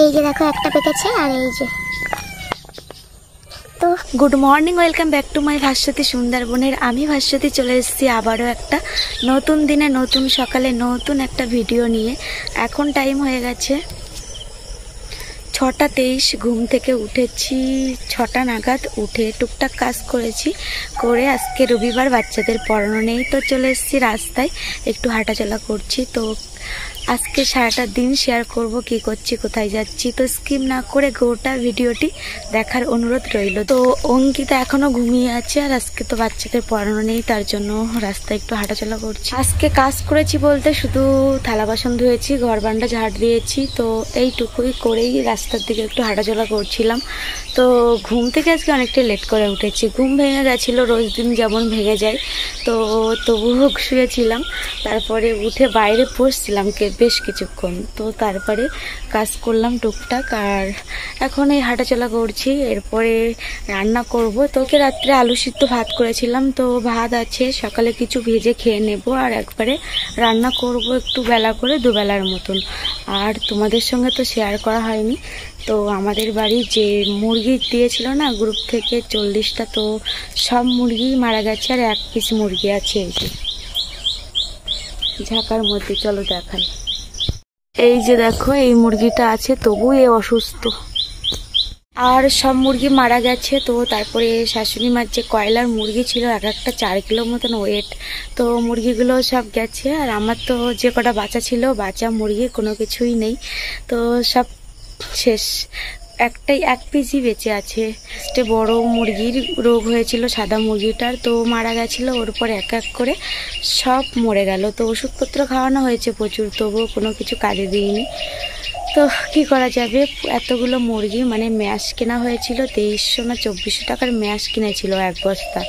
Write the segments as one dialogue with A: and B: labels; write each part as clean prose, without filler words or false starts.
A: এই যে দেখো একটা পেকেছে আর এই যে। তো
B: good morning, welcome back to my Bhaswati সুন্দরবনের। আমি ভাস্বতী চলে এসেছি আবারও একটা নতুন দিনে, নতুন সকালে, নতুন একটা ভিডিও নিয়ে। এখন টাইম হয়ে গেছে 6:23। ঘুম থেকে উঠেছি 6টা নাগাদ, উঠে টুকটাক কাজ করেছি, করে আজকে রবিবার, বাচ্চাদের পড়ানো নেই, তো চলে এসেছি রাস্তায়, একটু হাঁটাচলা করছি। তো আজকে সারাটা দিন শেয়ার করব কি করছি, কোথায় যাচ্ছি। তো স্কিপ না করে গোটা ভিডিওটি দেখার অনুরোধ রইল। তো অঙ্কিতা এখনও ঘুমিয়ে আছে, আর আজকে তো বাচ্চাদের পড়ানো নেই, তার জন্য রাস্তায় একটু হাঁটাচলা করছি। আজকে কাজ করেছি বলতে শুধু থালা বাসন ধুয়েছি, ঘর বারান্দা ঝাড় দিয়েছি, তো এইটুকুই করেই রাস্তার দিকে একটু হাঁটাচলা করছিলাম। তো ঘুম থেকে আজকে অনেকটা লেট করে উঠেছি, ঘুম ভেঙে গেছিলো, রোজ দিন যেমন ভেঙে যায়। তো তবুও শুয়েছিলাম, তারপরে উঠে বাইরে বসছিলাম বেশ কিছুক্ষণ, তো তারপরে কাজ করলাম টুকটাক, আর এখন এই হাঁটাচলা করছি। এরপরে রান্না করব। তোকে রাত্রে আলু সিদ্ধ ভাত করেছিলাম, তো ভাত আছে, সকালে কিছু ভেজে খেয়ে নেব, আর একবারে রান্না করব একটু বেলা করে, দুবেলার মতন। আর তোমাদের সঙ্গে তো শেয়ার করা হয়নি, তো আমাদের বাড়ি যে মুরগি দিয়েছিল না গ্রুপ থেকে 40টা, তো সব মুরগি মারা গেছে, আর এক পিস মুরগি আছে এই যে ঝাঁকার মধ্যে। চলো দেখাই। এই যে দেখো, এই মুরগিটা আছে, তবু এ অসুস্থ, আর সব মুরগি মারা গেছে। তো তারপরে শাশুড়ি মার যে কয়লার মুরগি ছিল, এক একটা 4 কিলো মতন ওয়েট, তো মুরগিগুলো সব গেছে। আর আমার তো যে কটা বাচ্চা ছিল, বাচ্চা মুরগি কোনো কিছুই নেই, তো সব শেষ। এক পিসই বেঁচে আছে। বড় মুরগির রোগ হয়েছিল, সাদা মুরগিটার, তো মারা গেছিলো। ওর পর এক এক করে সব মরে গেল। তো ওষুধপত্র খাওয়ানো হয়েছে প্রচুর, তবুও কোনো কিছু কাজে দিইনি। তো কি করা যাবে, এতগুলো মুরগি, মানে ম্যাশ কেনা হয়েছিল 2300 না 2400 টাকার ম্যাশ কিনেছিল এক বস্তা,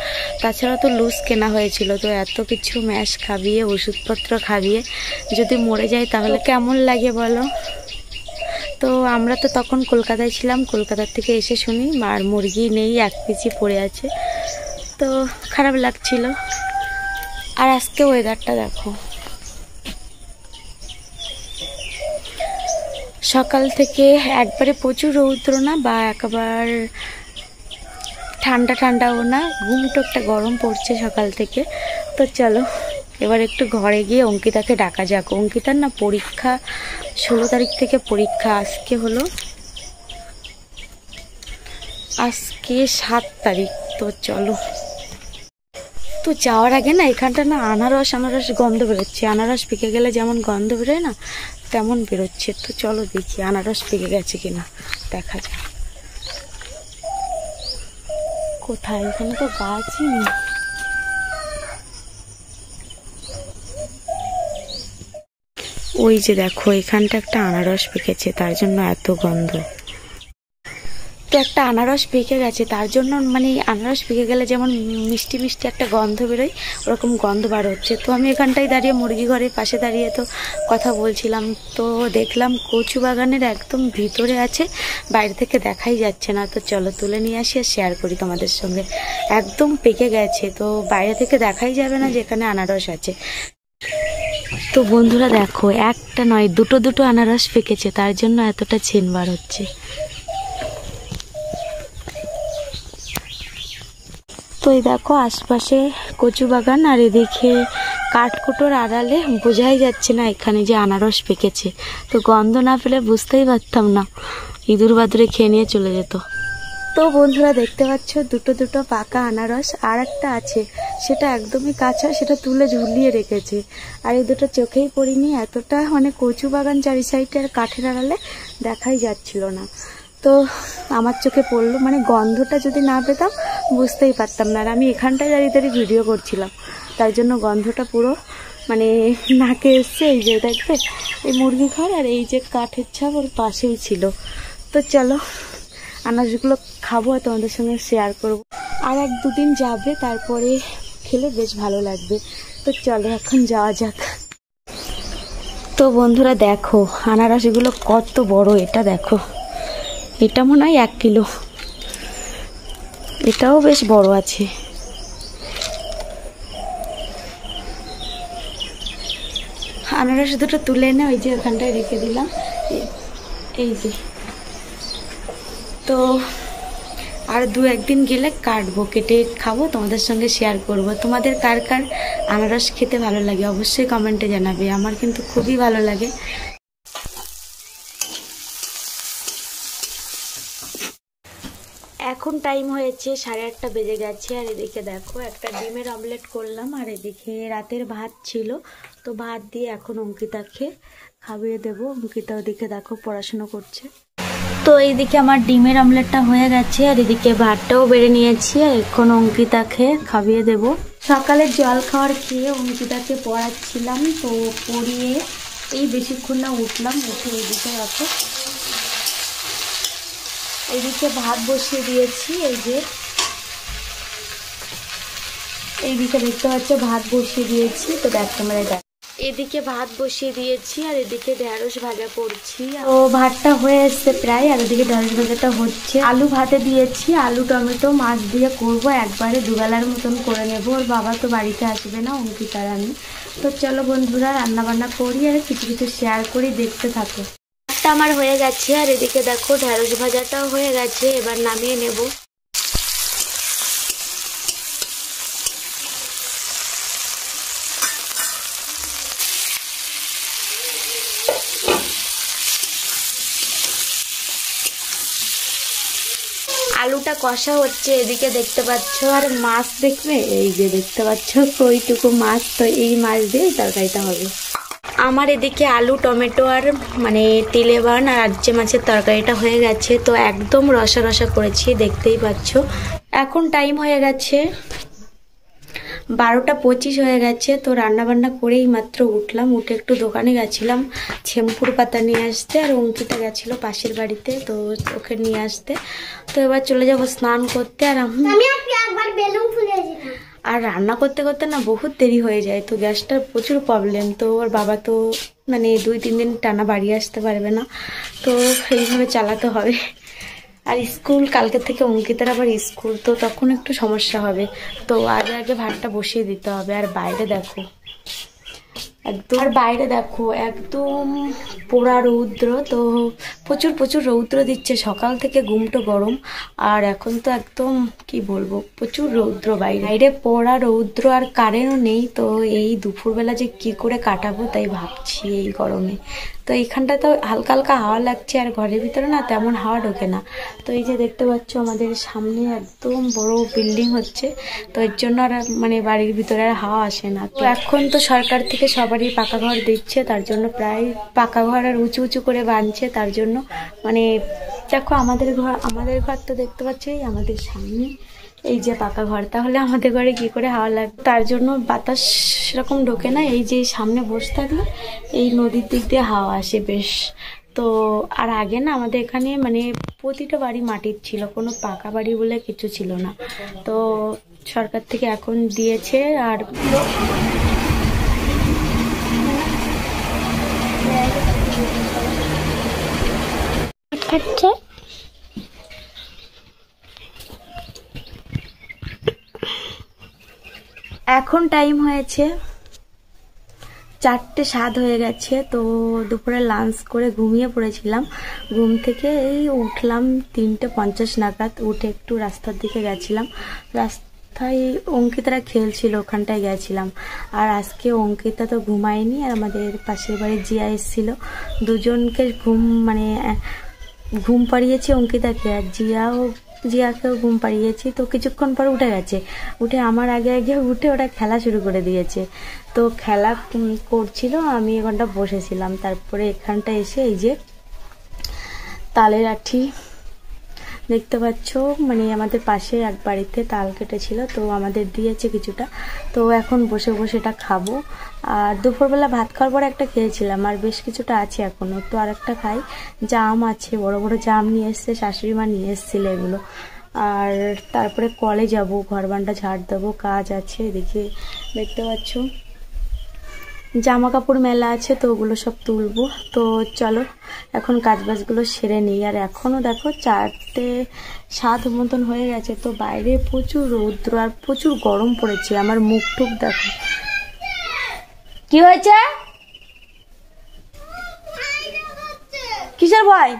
B: তাছাড়া তো লুজ কেনা হয়েছিল। তো এত কিছু ম্যাশ খাবিয়ে, ওষুধপত্র খাবিয়ে যদি মরে যায় তাহলে কেমন লাগে বলো। তো আমরা তো তখন কলকাতায় ছিলাম, কলকাতার থেকে এসে শুনি আর মুরগি নেই, এক পিসই পড়ে আছে, তো খারাপ লাগছিল। আর আজকে ওয়েদারটা দেখো, সকাল থেকে একবারে প্রচুর রৌদ্র না, বা একবার ঠান্ডা ঠান্ডাও না, ঘুমটা একটা গরম পড়ছে সকাল থেকে। তো চলো এবার একটু ঘরে গিয়ে অঙ্কিতাকে ডাকা যাক। অঙ্কিতার না পরীক্ষা 16 তারিখ থেকে পরীক্ষা, আজকে হলো 7 তারিখ। তো চলো, তো যাওয়ার আগে না এখানটা না আনারস গন্ধ বেরোচ্ছে। আনারস পেকে গেলে যেমন গন্ধ বেরোয় না, তেমন বেরোচ্ছে। তো চলো দেখি আনারস পেকে গেছে কিনা, দেখা যাক। কোথায়, এখানে তো গাছই নেই। ওই যে দেখো, এখানটা একটা আনারস পেকেছে, তার জন্য এত গন্ধ। তো একটা আনারস পেকে গেছে, তার জন্য, মানে আনারস পেকে গেলে যেমন মিষ্টি মিষ্টি একটা গন্ধ বেরোয়, ওরকম গন্ধ বার হচ্ছে। তো আমি এখানটায় দাঁড়িয়ে, মুরগি ঘরের পাশে দাঁড়িয়ে তো কথা বলছিলাম, তো দেখলাম কচু বাগানের একদম ভিতরে আছে, বাইরে থেকে দেখাই যাচ্ছে না। তো চলো তুলে নিয়ে আসি আর শেয়ার করি তোমাদের সঙ্গে। একদম পেকে গেছে, তো বাইরে থেকে দেখাই যাবে না যেখানে আনারস আছে। তো বন্ধুরা দেখো, একটা নয় দুটো আনারস পেকেছে, তার জন্য এতটা ছিন বার হচ্ছে। তো এই দেখো আশপাশে কচু বাগান, আর এদিকে কাঠকুটোর আড়ালে বোঝাই যাচ্ছে না এখানে যে আনারস পেকেছে। তো গন্ধ না পেলে বুঝতেই পারতাম না, ইঁদুর বাদুরে খেয়ে নিয়ে চলে যেত। তো বন্ধুরা দেখতে পাচ্ছ দুটো পাকা আনারস, আর একটা আছে সেটা একদমই কাঁচা, সেটা তুলে ঝুলিয়ে রেখেছে। আর এই দুটো চোখেই পড়িনি, এতটা মানে কচু বাগান চারি সাইডে, আর কাঠের আড়ালে দেখাই যাচ্ছিল না। তো আমার চোখে পড়লো, মানে গন্ধটা যদি না পেতাম বুঝতেই পারতাম না। আর আমি এখানটায় দাঁড়িয়ে ভিডিও করছিলাম, তাই জন্য গন্ধটা পুরো মানে নাকে এসছে। এই যে দেখবে, এই মুরগি ঘর আর এই যে কাঠের ছাপ ওর পাশেই ছিল। তো চলো আনারসগুলো খাবো আর তোমাদের সঙ্গে শেয়ার করব। আর 1-2 দিন যাবে, তারপরে খেলে বেশ ভালো লাগবে। তো চলো এখন যাওয়া যাক। তো বন্ধুরা দেখো আনারসগুলো কত বড়, এটা দেখো, এটা মনে হয় 1 কিলো, এটাও বেশ বড় আছে। আনারস দুটো তুলে এনে ওই যে ওখানটায় রেখে দিলাম, এই যে। তো আর 2-1 দিন গেলে কাটবো, কেটে খাবো, তোমাদের সঙ্গে শেয়ার করব। তোমাদের কার কার আনারস খেতে ভালো লাগে অবশ্যই কমেন্টে জানাবে, আমার কিন্তু খুবই ভালো লাগে। এখন টাইম হয়েছে 8:30 বেজে গেছে। আর এদিকে দেখো একটা ডিমের অমলেট করলাম, আর এদিকে রাতের ভাত ছিল, তো ভাত দিয়ে এখন অঙ্কিতাকে খাইয়ে দেবো। অঙ্কিতা ওদিকে দেখো পড়াশোনা করছে। তো এইদিকে আমার ডিমের অমলেটটা হয়ে গেছে, আর এদিকে ভাতটাও বেড়ে নিয়েছি, আর এখন অঙ্কিতাকে খাইয়ে দেব। সকালে জল খাওয়ার খেয়ে অঙ্কিতাকে পড়াচ্ছিলাম, তো পড়িয়ে এই বেশিক্ষণ না উঠলাম, উঠে এইদিকে রাখো, এইদিকে ভাত বসিয়ে দিয়েছি। এই যে এইদিকে দেখতে পাচ্ছ ভাত বসিয়ে দিয়েছি, তো দেখ তোমরা দেখ, এদিকে ভাত বসিয়ে দিয়েছি আর এদিকে ঢেঁড়স ভাজা করছি। তো ভাতটা হয়ে এসছে প্রায়, আর এদিকে ঢেঁড়স ভাজাটা হচ্ছে। আলু ভাতে দিয়েছি, আলু টমেটো মাছ দিয়ে করব, একবারে দুবেলার মতন করে নেব। ওর বাবা তো বাড়িতে আসবে না, অঙ্কিতার আমি। তো চলো বন্ধুরা রান্না বান্না করি আর কিছু কিছু শেয়ার করি, দেখতে থাকো। ভাতটা আমার হয়ে গেছে, আর এদিকে দেখো ঢেঁড়স ভাজাটাও হয়ে গেছে, এবার নামিয়ে নেব। আলুটা কষা হচ্ছে, এদিকে দেখতে পাচ্ছ, আর মাছ দেখবে, এই যে দেখতে পাচ্ছ কইটুকু মাছ, তো এই মাছ দিয়ে তরকারিটা হবে। আমার এদিকে আলু টমেটো আর মানে তিলেবান আর আজকে মাছের তরকারিটা হয়ে গেছে, তো একদম রসা রসা করেছি, দেখতেই পাচ্ছ। এখন টাইম হয়ে গেছে 12:25 হয়ে গেছে। তো রান্না বান্না করেই মাত্র উঠলাম, উঠে একটু দোকানে গেছিলাম ছেম্পুর পাতা নিয়ে আসতে, আর অঙ্কিতা গেছিল পাশের বাড়িতে, তো ওকে নিয়ে আসতে। তো এবার চলে যাব স্নান করতে। আর আর রান্না করতে করতে না বহুত দেরি হয়ে যায়, তো গ্যাসটার প্রচুর প্রবলেম। তো ওর বাবা তো মানে 2-3 দিন টানা বাড়ি আসতে পারবে না, তো এইভাবে চালাতে হবে। আর স্কুল কালকে থেকে অঙ্কিতার আবার স্কুল, তো তখন একটু সমস্যা হবে, তো আগে আগে ভাতটা বসিয়ে দিতে হবে। আর বাইরে দেখো একদম পোড়া রৌদ্র, তো প্রচুর প্রচুর রৌদ্র দিচ্ছে, সকাল থেকে ঘুমটো গরম, আর এখন তো একদম কি বলবো প্রচুর রৌদ্র বাইরে পোড়া রৌদ্র, আর কারেন্টও নেই। তো এই দুপুরবেলা যে কি করে কাটাবো তাই ভাবছি এই গরমে। তো এইখানটা তো হালকা হালকা হাওয়া লাগছে, আর ঘরের ভিতরে না তেমন হাওয়া ঢোকে না। তো এই যে দেখতে পাচ্ছ আমাদের সামনে একদম বড় বিল্ডিং হচ্ছে, তো এর জন্য আর মানে বাড়ির ভিতরে আর হাওয়া আসে না। তো এখন তো সরকার থেকে সবারই পাকা ঘর দিচ্ছে, তার জন্য প্রায় পাকা ঘর আর উঁচু উঁচু করে বাঁধছে, তার জন্য মানে দেখো আমাদের ঘর তো দেখতে পাচ্ছি আমাদের সামনে এই যে পাকা ঘর, তাহলে আমাদের ঘরে কি করে হাওয়া লাগবে, তার জন্য বাতাস সেরকম ঢোকে না। এই যে সামনে বসে থাকলে এই নদীর দিক দিয়ে হাওয়া আসে বেশ। তো আর আগে না আমাদের এখানে মানে প্রতিটা বাড়ি মাটির ছিল, কোনো পাকা বাড়ি বলে কিছু ছিল না, তো সরকার থেকে এখন দিয়েছে। আর এখন টাইম হয়েছে 4:07 হয়ে গেছে। তো দুপুরে লাঞ্চ করে ঘুমিয়ে পড়েছিলাম, ঘুম থেকে এই উঠলাম 3:50 নাগাদ, উঠে একটু রাস্তার দিকে গেছিলাম, রাস্তায় অঙ্কিতারা খেলছিল ওখানটায় গেছিলাম। আর আজকে অঙ্কিতা তো ঘুমায়নি, আর আমাদের পাশের বাড়ির জিয়া এসেছিল, দুজনকে ঘুম পাড়িয়েছি অঙ্কিতাকে, আর জিয়াকেও ঘুম পাড়িয়েছি। তো কিছুক্ষণ পর উঠে গেছে, উঠে আমার আগে আগে উঠে ওটা খেলা শুরু করে দিয়েছে। তো খেলা করছিল, আমি এখানটা বসেছিলাম। তারপরে এখানটা এসে এই যে তালের আঠি দেখতে পাচ্ছ, মানে আমাদের পাশে এক বাড়িতে তাল কেটেছিল, তো আমাদের দিয়েছে কিছুটা, তো এখন বসে বসে এটা খাবো। আর দুপুরবেলা ভাত খাওয়ার পর একটা খেয়েছিলাম, আর বেশ কিছুটা আছে এখনো, তো আর একটা খাই। জাম আছে, বড় বড় জাম নিয়ে এসছে, শাশুড়ি মা নিয়ে এসেছিল এগুলো। আর তারপরে কলে যাব, ঘর বান্ডা ঝাড় দেবো, কাজ আছে। এদিকে দেখতে পাচ্ছ জামা কাপড় মেলা আছে, তো ওগুলো সব তুলবো। তো চলো এখন কাজ বাজগুলো সেরে নিই। আর এখনো দেখো 4:07 মতন হয়ে গেছে, তো বাইরে প্রচুর রৌদ্র আর প্রচুর গরম পড়েছে। আমার মুখ টুক দেখো, কি হয়েছে কিসের ভয়?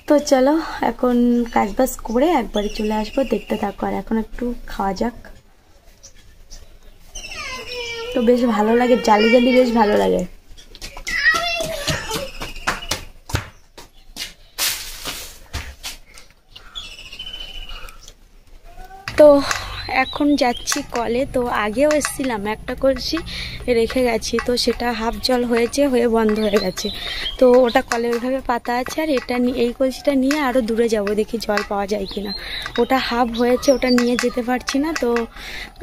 B: তো চলো এখন কাজ বাজ করে একবারে চলে আসবো, দেখতে থাকো। আর এখন একটু খাওয়া যাক। তো বেশ ভালো লাগে, জালি জালি বেশ ভালো লাগে। তো এখন যাচ্ছি কলে। তো আগেও এসেছিলাম, একটা কলসি রেখে গেছি, তো সেটা হাফ জল হয়েছে, হয়ে বন্ধ হয়ে গেছে। তো ওটা কলে ওইভাবে পাতা আছে। আর এটা এই কলসিটা নিয়ে আরও দূরে যাব, দেখি জল পাওয়া যায় কিনা। ওটা হাফ হয়েছে, ওটা নিয়ে যেতে পারছি না। তো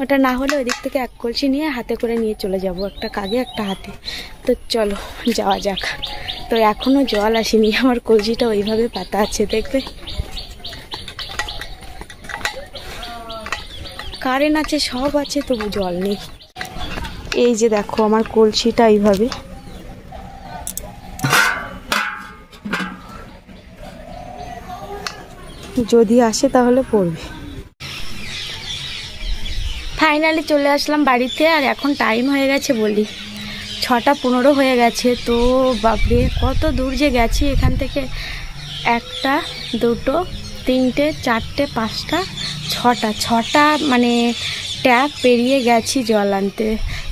B: ওটা না হলে ওই দিক থেকে এক কলসি নিয়ে হাতে করে নিয়ে চলে যাব, একটা কাঁধে একটা হাতে। তো চলো যাওয়া যাক। তো এখনও জল আসেনি, আমার কলসিটা ওইভাবে পাতা আছে, দেখবে। কারেন্ট আছে, সব আছে, তবু জল নেই। এই যে দেখো আমার কলসিটা এইভাবে। যদি আসে তাহলে পড়বে। ফাইনালি চলে আসলাম বাড়িতে। আর এখন টাইম হয়ে গেছে বলি 6:15 হয়ে গেছে। তো বাপরে কত দূর যে গেছি এখান থেকে। 1, 2, 3, 4, 5, 6টা মানে ট্যাপ পেরিয়ে গেছি জল আনতে।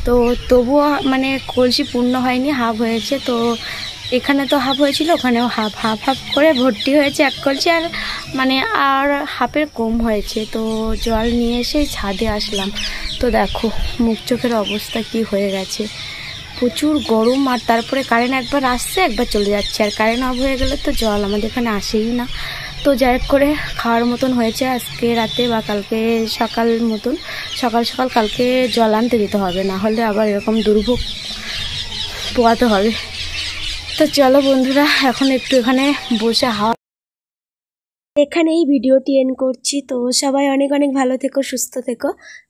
B: তো তবুও মানে কলসি পূর্ণ হয়নি, হাফ হয়েছে। তো এখানে তো হাফ হয়েছিল, ওখানেও হাফ হাফ হাফ করে ভর্তি হয়েছে এক কলসি। আর মানে আর হাফের কম হয়েছে। তো জল নিয়ে এসে ছাদে আসলাম। তো দেখো মুখ চোখের অবস্থা কি হয়ে গেছে, প্রচুর গরম। আর তারপরে কারেন্ট একবার আসছে, একবার চলে যাচ্ছে। আর কারেন্ট অফ হয়ে গেলে তো জল আমাদের এখানে আসেই না। তো যাই করে খাওয়ার মতন হয়েছে আজকে রাতে বা কালকে সকাল মতন, সকাল সকাল কালকে জল আনতে যেতে হবে, না হলে আবার এরকম দুর্ভোগ পোয়াতে হবে। তো চলো বন্ধুরা, এখন একটু এখানে বসে হাওয়া। এখানেই ভিডিওটি এন্ড করছি। তো সবাই অনেক অনেক ভালো থেকো, সুস্থ থেকো।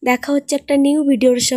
B: দেখা হচ্ছে একটা নিউ ভিডিওর সাথে।